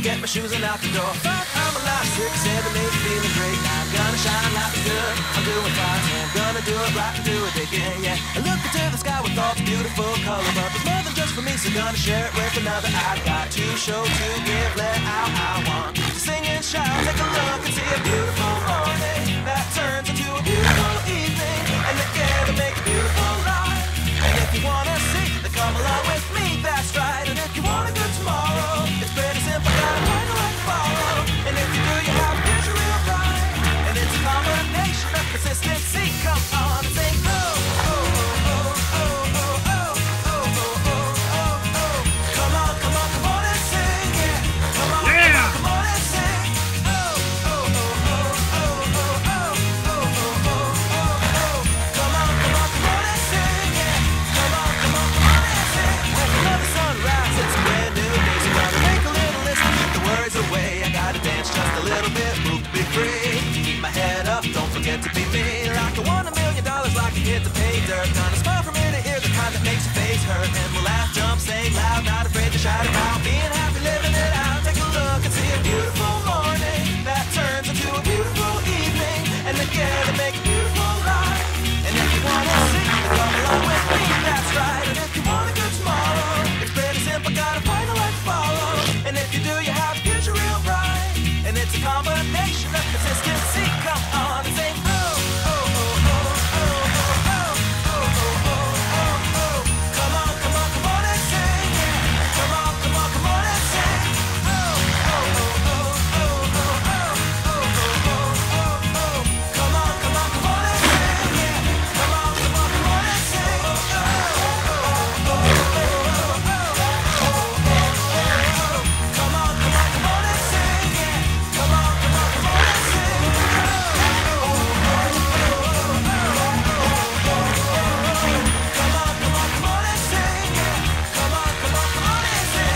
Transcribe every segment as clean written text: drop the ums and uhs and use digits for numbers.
Get my shoes and out the door. 5, I'm alive. 6, 7, 8, feeling great. I'm gonna shine like it's good. I'm doing fine, and gonna do it right and do it again, yeah. I look into the sky with all the beautiful color, but there's more than just for me, so gonna share it with another. I got to show, to give, let out. I want to sing and shout. Take a look and see a beautiful morning that turns into a beautiful evening, and together make a beautiful life. And if you wanna see, then come along with me. That's right. And if you want a good tomorrow, it's pretty simple. And if you do, you have a future real bright. And it's a combination of consistency. Come on and sing, oh, oh, oh, oh, oh, oh, oh, oh, oh, oh, oh. Come on, come on, come on and sing, yeah. Come on, yeah. Come on and sing. Oh, oh, oh, oh, oh, oh, oh, oh, oh, oh, oh. Come on, come on, come on and sing, yeah. Come on, come on, come on and sing. Like another sunrise, it's a brand new day. So gonna make a little list and keep the worries away. Dance just a little bit, move to be free. Keep my head up, don't forget to be me. Like I won $1 million, like a hit to pay dirt. Gonna smile from ear to ear, the kind that makes your face hurt. And we'll laugh, jump, sing loud, not afraid to shout it out. Being happy, living it out. Take a look and see a beautiful morning that turns into a beautiful evening, and together make a beautiful life. And if you wanna see, then come along with me. That's right. And if you want a good tomorrow, it's pretty simple, gotta find a life to follow. And if you do, you have a future real bright. And it's a combination of consistency. Come on and sing, oh, oh, oh, oh, oh, oh, oh, oh, oh, oh, oh. Come on, come on, come on and sing, yeah. Come on, come on, come on and sing. Oh, oh, oh, oh, oh, oh, oh, oh, oh, oh, oh. Come on, come on, come on and sing, yeah. Come on, come on, come on and sing. Oh, oh, oh, oh, oh, oh, oh, oh, oh. Come on, come on, come on and sing, yeah. Come on, come on, come on and sing. Come on, come on, come on and sing, yeah. Come on, come on, come on and sing.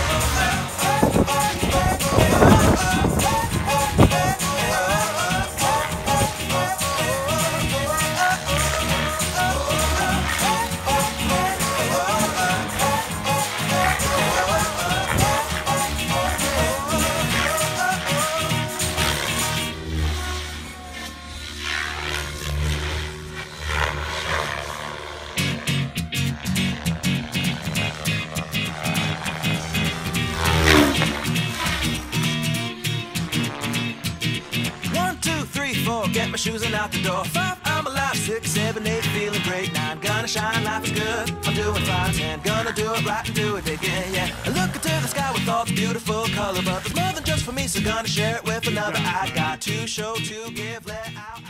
Get my shoes and out the door. 5, I'm alive. 6, 7, 8, feeling great. 9, gonna shine, life is good. I'm doing fine. 10, gonna do it right and do it again, yeah. I look into the sky with all the beautiful color, but there's more than just for me, so gonna share it with another. I got to show, to give, let out.